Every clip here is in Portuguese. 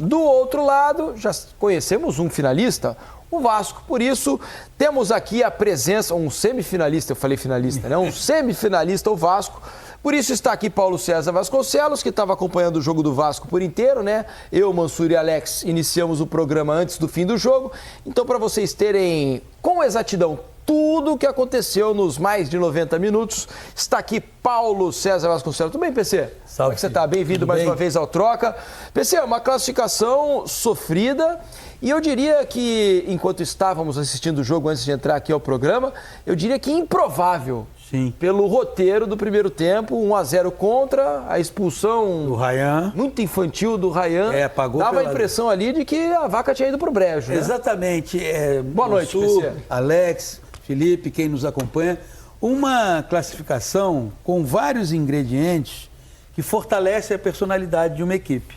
Do outro lado, já conhecemos um finalista, o Vasco. Por isso, temos aqui a presença, um semifinalista, eu falei finalista, né? Um semifinalista, o Vasco. Por isso está aqui Paulo César Vasconcelos, que estava acompanhando o jogo do Vasco por inteiro, né? Eu, Mansur e Alex iniciamos o programa antes do fim do jogo. Então, para vocês terem com exatidão tudo o que aconteceu nos mais de 90 minutos, está aqui Paulo César Vasconcelos. Tudo bem, PC? Salve. Como é que você está? Bem-vindo mais uma vez ao Troca. PC, é uma classificação sofrida. E eu diria que, enquanto estávamos assistindo o jogo antes de entrar aqui ao programa, eu diria que improvável. Sim. Pelo roteiro do primeiro tempo, 1-0 contra, a expulsão do Rayan. Muito infantil do Rayan. Pagou Dava a impressão ali de que a vaca tinha ido pro brejo, né? Exatamente. Boa noite, PC. Alex, Felipe, quem nos acompanha. Uma classificação com vários ingredientes que fortalece a personalidade de uma equipe.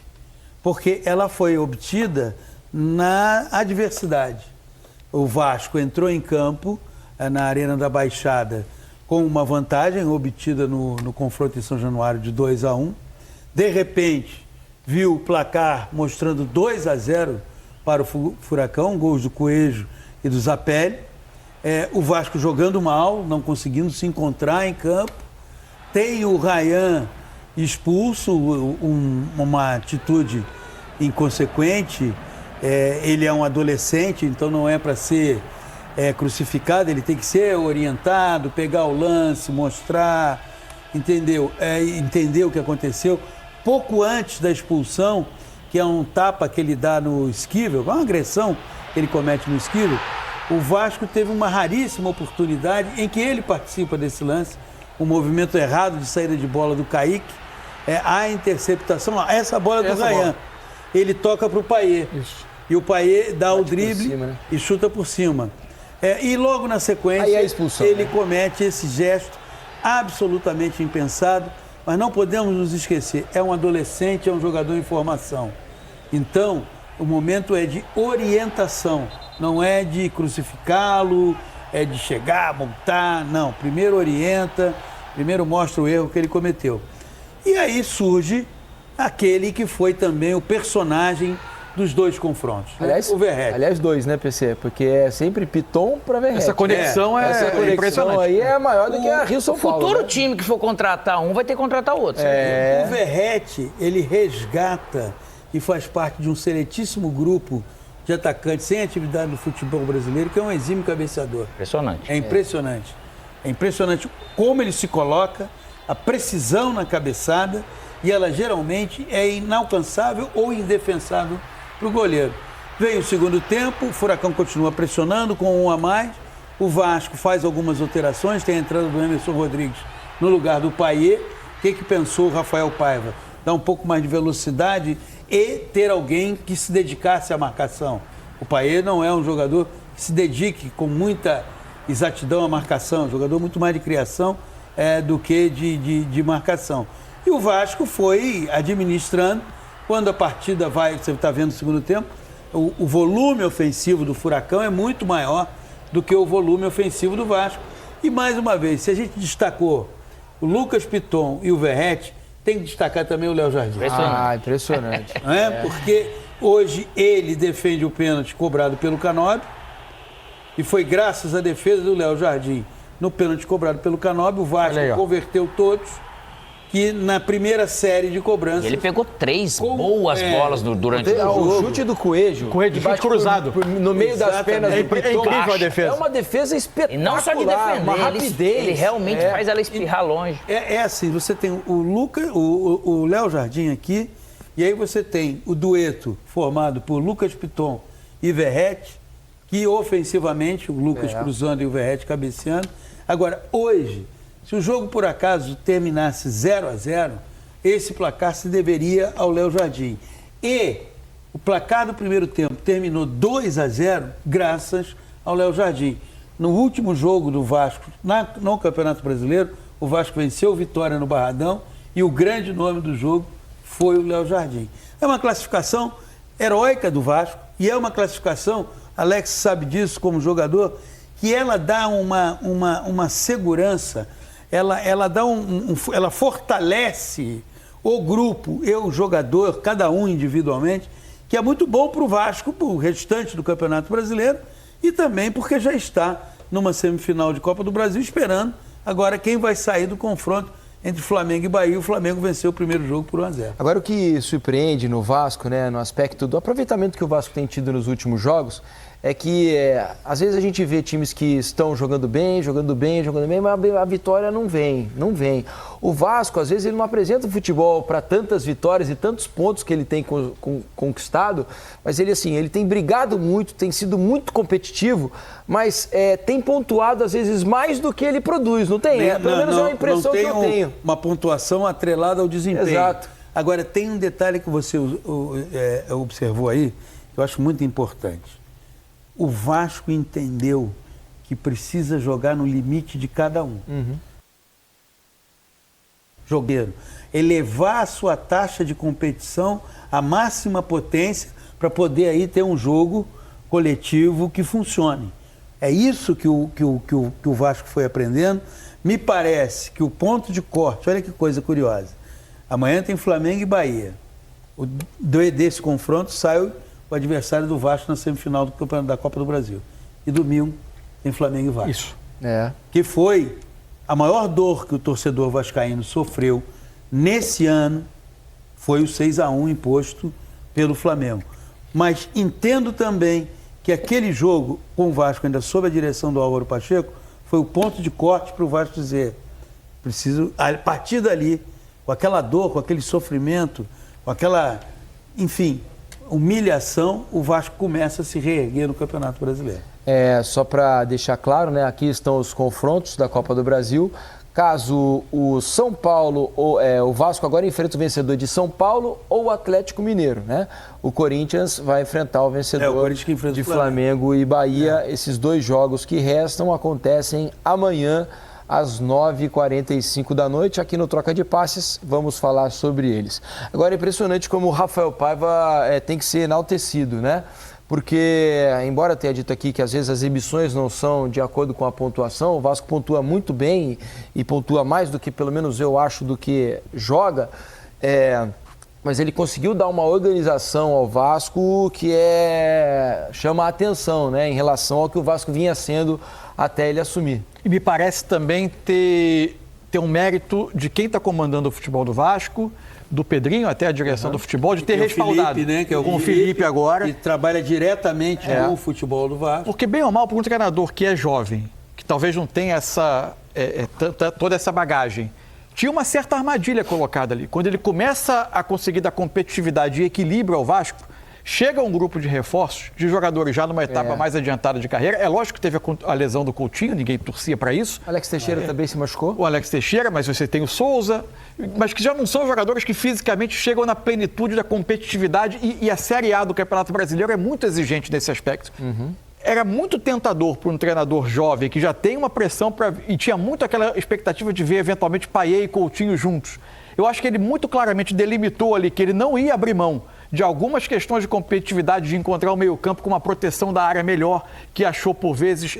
Porque ela foi obtida na adversidade. O Vasco entrou em campo na Arena da Baixada com uma vantagem obtida no confronto em São Januário de 2-1. De repente, viu o placar mostrando 2-0 para o Furacão, gols do Coelho e do Zapelli. O Vasco jogando mal, não conseguindo se encontrar em campo. Tem o Rayan expulso, uma atitude inconsequente. Ele é um adolescente, então não é para ser crucificado, ele tem que ser orientado, pegar o lance, mostrar, entendeu? Entender o que aconteceu. Pouco antes da expulsão, que é um tapa que ele dá no Esquivel, uma agressão que ele comete no Esquivel, o Vasco teve uma raríssima oportunidade em que ele participa desse lance, um movimento errado de saída de bola do Kaique, a interceptação, essa bola do Rayan, ele toca para o Payet. Isso. E o Payet dá o drible cima, né? E chuta por cima. E logo na sequência, ele comete esse gesto absolutamente impensado, mas não podemos nos esquecer, é um adolescente, é um jogador em formação. Então, o momento é de orientação, não é de crucificá-lo, é de chegar, montar, não. Primeiro orienta, primeiro mostra o erro que ele cometeu. E aí surge aquele que foi também o personagem dos dois confrontos. Aliás, o Verratti. Aliás, dois, né, PC? Porque é sempre Piton para Verratti. Essa conexão essa conexão impressionante. Aí é maior do que a Rio-São Paulo. O futuro né? time que for contratar um vai ter que contratar outro. O Verratti, ele resgata e faz parte de um seletíssimo grupo de atacantes sem atividade no futebol brasileiro, que é um exímio cabeceador. Impressionante. É impressionante. É impressionante como ele se coloca, a precisão na cabeçada, e ela geralmente é inalcançável ou indefensável para o goleiro. Vem o segundo tempo, o Furacão continua pressionando com um a mais, o Vasco faz algumas alterações, tem a entrada do Emerson Rodrigues no lugar do Payet. O que pensou o Rafael Paiva? Dar um pouco mais de velocidade e ter alguém que se dedicasse à marcação. O Payet não é um jogador que se dedique com muita exatidão à marcação, é um jogador muito mais de criação do que de marcação. E o Vasco foi administrando. Quando a partida vai, você está vendo o segundo tempo, o volume ofensivo do Furacão é muito maior do que o volume ofensivo do Vasco. E mais uma vez, se a gente destacou o Lucas Piton e o Verratti, tem que destacar também o Léo Jardim. Impressionante. Não é? Porque hoje ele defende o pênalti cobrado pelo Canóbio, e foi graças à defesa do Léo Jardim no pênalti cobrado pelo Canóbio, o Vasco converteu todos, que na primeira série de cobranças... Ele pegou 3 boas bolas durante o jogo. O chute do Coelho. Coelho de chute cruzado. No meio das pernas do Piton. É incrível a defesa. É uma defesa espetacular. E não só de defender, uma rapidez. Ele realmente faz ela espirrar longe. É assim, você tem o Lucas, o Léo Jardim aqui, e aí você tem o dueto formado por Lucas Piton e Verratti, que ofensivamente, o Lucas cruzando e o Verratti cabeceando. Agora, hoje, se o jogo por acaso terminasse 0-0, esse placar se deveria ao Léo Jardim. E o placar do primeiro tempo terminou 2-0 graças ao Léo Jardim. No último jogo do Vasco, no Campeonato Brasileiro, o Vasco venceu o Vitória no Barradão e o grande nome do jogo foi o Léo Jardim. É uma classificação heróica do Vasco e é uma classificação, Alex sabe disso como jogador, que ela dá uma segurança, ela dá ela fortalece o grupo e o jogador, cada um individualmente, que é muito bom para o Vasco, para o restante do Campeonato Brasileiro, e também porque já está numa semifinal de Copa do Brasil, esperando agora quem vai sair do confronto entre Flamengo e Bahia. O Flamengo venceu o primeiro jogo por 1-0. Agora, o que surpreende no Vasco, né, no aspecto do aproveitamento que o Vasco tem tido nos últimos jogos, é que às vezes a gente vê times que estão jogando bem, mas a vitória não vem. O Vasco, às vezes, ele não apresenta o futebol para tantas vitórias e tantos pontos que ele tem conquistado, mas ele, assim, ele tem brigado muito, tem sido muito competitivo, mas tem pontuado, às vezes, mais do que ele produz, não tem? Pelo menos é uma impressão que eu tenho. Uma pontuação atrelada ao desempenho. Exato. Agora, tem um detalhe que você observou aí, que eu acho muito importante. O Vasco entendeu que precisa jogar no limite de cada um. Jogueiro. Elevar a sua taxa de competição à máxima potência para poder aí ter um jogo coletivo que funcione. É isso que o Vasco foi aprendendo. Me parece que o ponto de corte, olha que coisa curiosa. Amanhã tem Flamengo e Bahia. Desse confronto sai o adversário do Vasco na semifinal do Campeonato da Copa do Brasil. E domingo tem Flamengo e Vasco. Isso. Que foi a maior dor que o torcedor vascaíno sofreu nesse ano, foi o 6-1 imposto pelo Flamengo. Mas entendo também que aquele jogo com o Vasco, ainda sob a direção do Álvaro Pacheco, foi o ponto de corte para o Vasco dizer: preciso, a partir dali, com aquela dor, com aquele sofrimento, com aquela, enfim, humilhação, o Vasco começa a se reerguer no Campeonato Brasileiro. Só para deixar claro, né, aqui estão os confrontos da Copa do Brasil. Caso o São Paulo, o Vasco agora enfrenta o vencedor de São Paulo ou o Atlético Mineiro, né? O Corinthians vai enfrentar o vencedor de Flamengo e Bahia. Esses dois jogos que restam acontecem amanhã às 9h45 da noite, aqui no Troca de Passes, vamos falar sobre eles. Agora é impressionante como o Rafael Paiva tem que ser enaltecido, né? Porque, embora tenha dito aqui que às vezes as exibições não são de acordo com a pontuação, o Vasco pontua muito bem e pontua mais do que, pelo menos eu acho, do que joga, mas ele conseguiu dar uma organização ao Vasco que chama a atenção, né, em relação ao que o Vasco vinha sendo até ele assumir. E me parece também ter um mérito de quem está comandando o futebol do Vasco, do Pedrinho até a direção do futebol, de ter respaldado. Felipe, né, que é o Felipe agora. Que trabalha diretamente no futebol do Vasco. Porque bem ou mal, para um treinador que é jovem, que talvez não tenha toda essa bagagem, tinha uma certa armadilha colocada ali. Quando ele começa a conseguir dar competitividade e equilíbrio ao Vasco, chega um grupo de reforços, de jogadores já numa etapa mais adiantada de carreira. É lógico que teve a lesão do Coutinho, ninguém torcia para isso. Alex Teixeira também se machucou? O Alex Teixeira, mas você tem o Souza, mas que já não são jogadores que fisicamente chegam na plenitude da competitividade e a Série A do Campeonato Brasileiro é muito exigente nesse aspecto. Era muito tentador para um treinador jovem que já tem uma pressão e tinha muito aquela expectativa de ver eventualmente Payet e Coutinho juntos. Eu acho que ele muito claramente delimitou ali que ele não ia abrir mão de algumas questões de competitividade, de encontrar o meio-campo com uma proteção da área melhor, que achou por vezes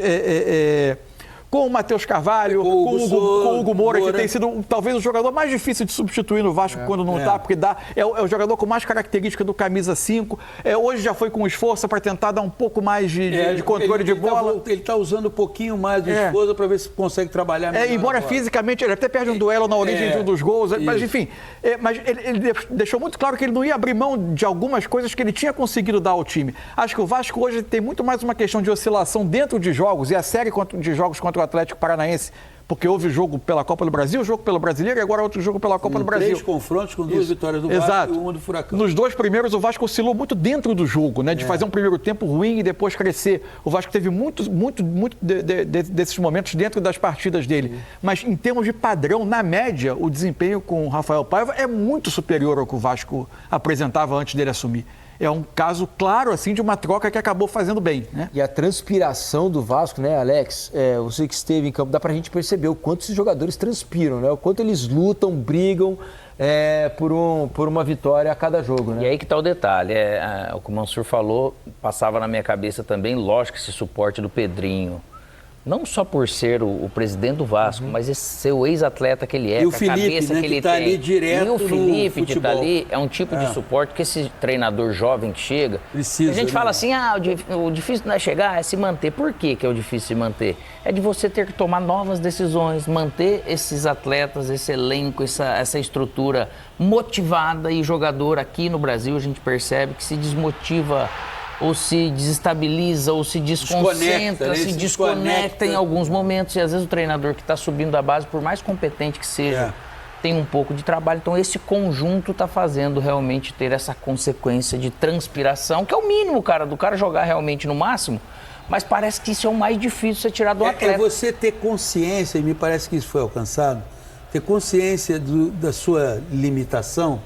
com o Matheus Carvalho, com o Hugo Moura, que tem sido talvez o jogador mais difícil de substituir no Vasco quando não está, porque é o jogador com mais característica do camisa 5. Hoje já foi com esforço para tentar dar um pouco mais de controle de bola. Ele está usando um pouquinho mais de esforço para ver se consegue trabalhar melhor. Embora fisicamente ele até perde um duelo na origem de um dos gols, mas enfim, mas ele deixou muito claro que ele não ia abrir mão de algumas coisas que ele tinha conseguido dar ao time. Acho que o Vasco hoje tem muito mais uma questão de oscilação dentro de jogos, e a série de jogos contra o Atlético Paranaense, porque houve jogo pela Copa do Brasil, jogo pelo Brasileiro e agora outro jogo pela Copa do Brasil. 3 confrontos com 2 vitórias do Vasco e uma do Furacão. Nos 2 primeiros o Vasco oscilou muito dentro do jogo, né? De fazer um primeiro tempo ruim e depois crescer. O Vasco teve muito desses momentos dentro das partidas dele. Mas em termos de padrão, na média, o desempenho com o Rafael Paiva é muito superior ao que o Vasco apresentava antes dele assumir. É um caso claro, assim, de uma troca que acabou fazendo bem, né? E a transpiração do Vasco, né, Alex? Você que esteve em campo, dá pra gente perceber o quanto esses jogadores transpiram, né? O quanto eles lutam, brigam por uma vitória a cada jogo, né? E aí que tá o detalhe. O que o Mansur falou, passava na minha cabeça também, lógico, esse suporte do Pedrinho, não só por ser o presidente do Vasco, mas esse ser o ex-atleta que ele é, E o com a Felipe, cabeça né, que que ele tá tem. ali direto e o no Felipe que está futebol. ali é um tipo de suporte que esse treinador jovem que chega... Precisa, a gente né? fala assim, o difícil não é chegar, é se manter. Por que é o difícil se manter? É de você ter que tomar novas decisões, manter esses atletas, esse elenco, essa estrutura motivada, e jogador aqui no Brasil a gente percebe que se desmotiva ou se desestabiliza, ou se desconcentra, né? se desconecta em alguns momentos. E às vezes o treinador que está subindo da base, por mais competente que seja, tem um pouco de trabalho. Então esse conjunto está fazendo realmente ter essa consequência de transpiração, que é o mínimo, cara, do cara jogar realmente no máximo. Mas parece que isso é o mais difícil, você tirar do atleta. É você ter consciência, e me parece que isso foi alcançado, ter consciência da sua limitação,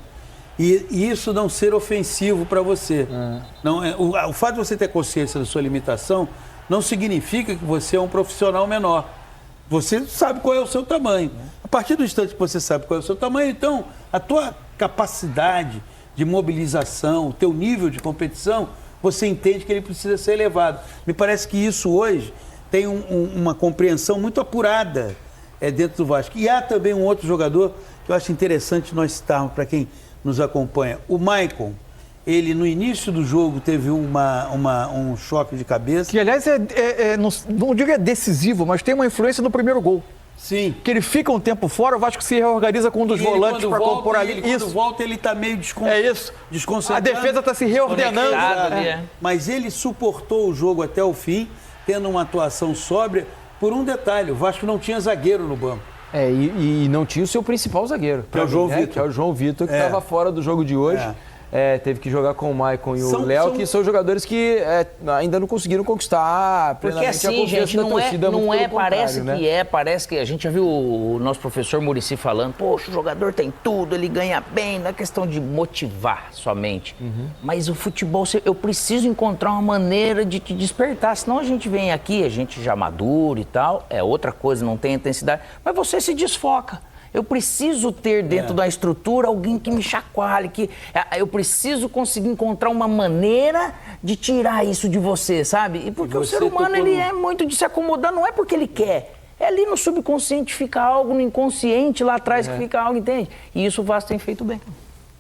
e isso não ser ofensivo para você. Não, o fato de você ter consciência da sua limitação não significa que você é um profissional menor. Você sabe qual é o seu tamanho. A partir do instante que você sabe qual é o seu tamanho, então a tua capacidade de mobilização, o teu nível de competição, você entende que ele precisa ser elevado. Me parece que isso hoje tem uma compreensão muito apurada dentro do Vasco. E há também um outro jogador que eu acho interessante nós citarmos para quem nos acompanha. O Maicon, ele no início do jogo teve um choque de cabeça. Que, aliás, não diria decisivo, mas tem uma influência no primeiro gol. Sim. Que ele fica um tempo fora, o Vasco se reorganiza com um dos volantes para compor ali. Quando volta, ele está meio desconcentrado. A defesa está se reordenando. Mas ele suportou o jogo até o fim, tendo uma atuação sóbria, por um detalhe: o Vasco não tinha zagueiro no banco. E não tinha o seu principal zagueiro. Que é o João Vitor. Que é o João Vitor, que estava fora do jogo de hoje. Teve que jogar com o Maicon e o Léo, que são jogadores que ainda não conseguiram conquistar plenamente porque assim, a confiança gente, da torcida. Parece que a gente já viu o nosso professor Muricy falando, poxa, o jogador tem tudo, ele ganha bem, não é questão de motivar somente. Mas o futebol, eu preciso encontrar uma maneira de te despertar, senão a gente vem aqui, a gente já madura e tal, é outra coisa, não tem intensidade, mas você se desfoca. Eu preciso ter dentro da estrutura alguém que me chacoalhe, eu preciso conseguir encontrar uma maneira de tirar isso de você, sabe? E porque o ser humano, ele é muito de se acomodar, não é porque ele quer. É ali no subconsciente fica algo, no inconsciente lá atrás que fica algo, entende? E isso o Vasco tem feito bem.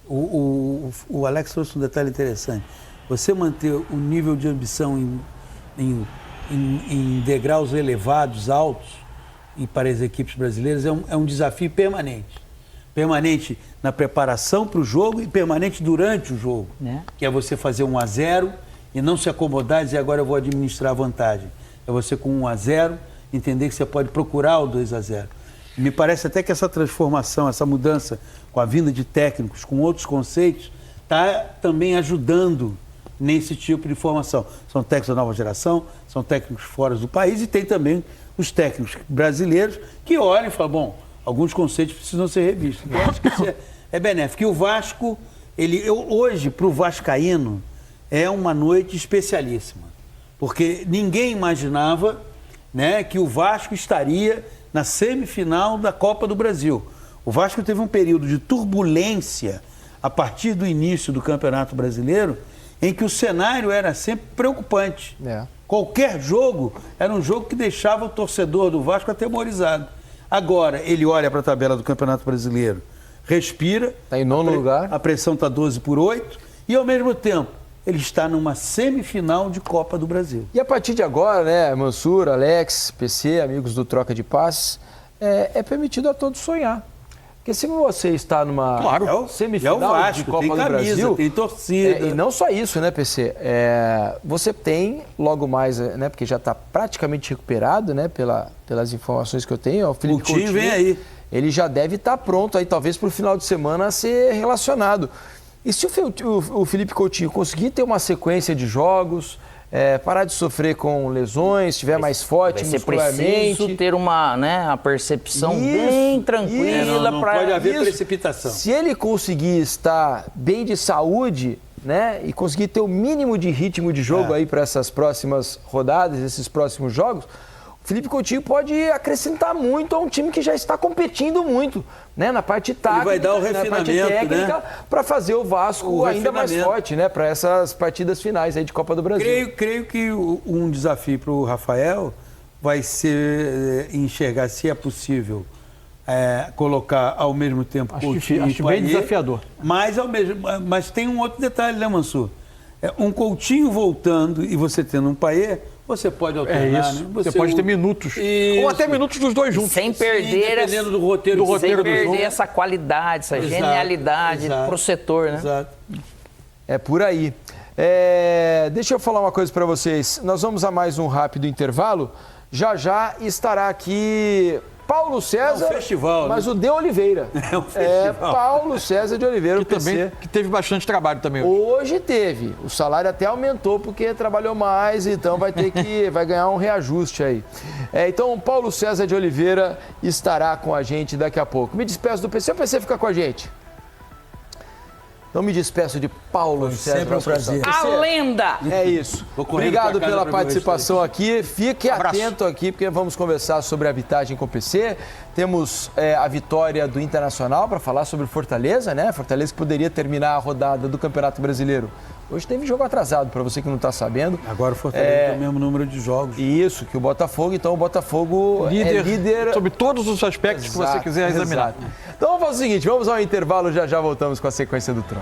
O Alex trouxe um detalhe interessante. Você manter o nível de ambição em degraus elevados, altos, e para as equipes brasileiras é um desafio permanente. Permanente na preparação para o jogo e permanente durante o jogo. Que é você fazer 1-0 e não se acomodar e dizer agora eu vou administrar a vantagem. É você com 1-0 entender que você pode procurar o 2-0. E me parece até que essa transformação, essa mudança com a vinda de técnicos, com outros conceitos, está também ajudando nesse tipo de formação. São técnicos da nova geração, são técnicos fora do país e tem também os técnicos brasileiros que olham e falam, bom, alguns conceitos precisam ser revistos. Então, eu acho que isso é benéfico. E o Vasco, hoje, para o vascaíno, é uma noite especialíssima. Porque ninguém imaginava, né, que o Vasco estaria na semifinal da Copa do Brasil. O Vasco teve um período de turbulência a partir do início do Campeonato Brasileiro, em que o cenário era sempre preocupante. Qualquer jogo era um jogo que deixava o torcedor do Vasco atemorizado. Agora, ele olha para a tabela do Campeonato Brasileiro, respira. Está em nono lugar. A pressão está 12-8 e, ao mesmo tempo, ele está numa semifinal de Copa do Brasil. E a partir de agora, né, Mansur, Alex, PC, amigos do Troca de Passes, é permitido a todos sonhar. Porque se você está numa semifinal Vasco, de Copa tem do camisa, Brasil... tem torcida. E não só isso, né, PC? Você tem, logo mais, né, porque já está praticamente recuperado, né, pelas informações que eu tenho, o Felipe Coutinho vem aí. Ele já deve estar pronto aí, talvez, para o final de semana a ser relacionado. E se o Felipe Coutinho conseguir ter uma sequência de jogos... parar de sofrer com lesões, estiver mais forte muscularmente. Vai ser preciso ter a percepção bem tranquila. Não pode haver precipitação. Se ele conseguir estar bem de saúde, né, e conseguir ter o mínimo de ritmo de jogo aí para essas próximas rodadas, esses próximos jogos, o Felipe Coutinho pode acrescentar muito a um time que já está competindo muito, né, na parte tática, vai dar o na parte técnica, para fazer o Vasco ainda mais forte, né, para essas partidas finais aí de Copa do Brasil. Creio que um desafio para o Rafael vai ser enxergar se é possível colocar ao mesmo tempo Coutinho acho e bem Payet, desafiador. mas tem um outro detalhe, né, Mansur? Um Coutinho voltando e você tendo um Payet, você pode alternar, isso. né? Você pode ter minutos. Isso. Ou até minutos dos dois juntos. Sem perder, dependendo do roteiro do roteiro sem do jogo. perder essa qualidade, essa Exato, genialidade exato, pro setor, né? Exato. É por aí. Deixa eu falar uma coisa para vocês. Nós vamos a mais um rápido intervalo. Já já estará aqui Paulo César, É um festival, mas né? o de Oliveira. É um festival. Paulo César de Oliveira, o PC. Que teve bastante trabalho também hoje. Hoje teve. O salário até aumentou porque trabalhou mais, então vai ganhar um reajuste aí. Então, Paulo César de Oliveira estará com a gente daqui a pouco. Me despeço do PC, o PC fica com a gente. Então me despeço de Paulo César. sempre um prazer. A lenda! É isso. Vou correndo Obrigado pra casa pela pra participação aqui. Fique Abraço. atento aqui, porque vamos conversar sobre a arbitragem com o PC. Temos a vitória do Internacional para falar sobre o Fortaleza, né? Fortaleza que poderia terminar a rodada do Campeonato Brasileiro. Hoje teve jogo atrasado, para você que não está sabendo. Agora o Fortaleza tem o mesmo número de jogos. Isso, que o Botafogo. Então o Botafogo é líder sobre todos os aspectos que você quiser examinar. Exato. Então vamos fazer o seguinte, vamos ao intervalo, já voltamos com a sequência do Tron.